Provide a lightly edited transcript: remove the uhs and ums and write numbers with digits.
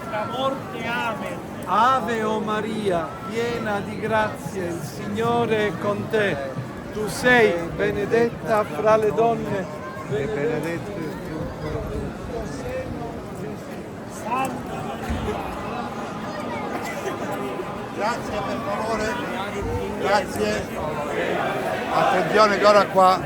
nostra morte. Amen. Ave o Maria, piena di grazia, il Signore è con te. Tu sei benedetta fra le donne e benedetto il frutto del tuo seno, Gesù. Santa Maria. Grazie per favore. Grazie. Attenzione che ora qua.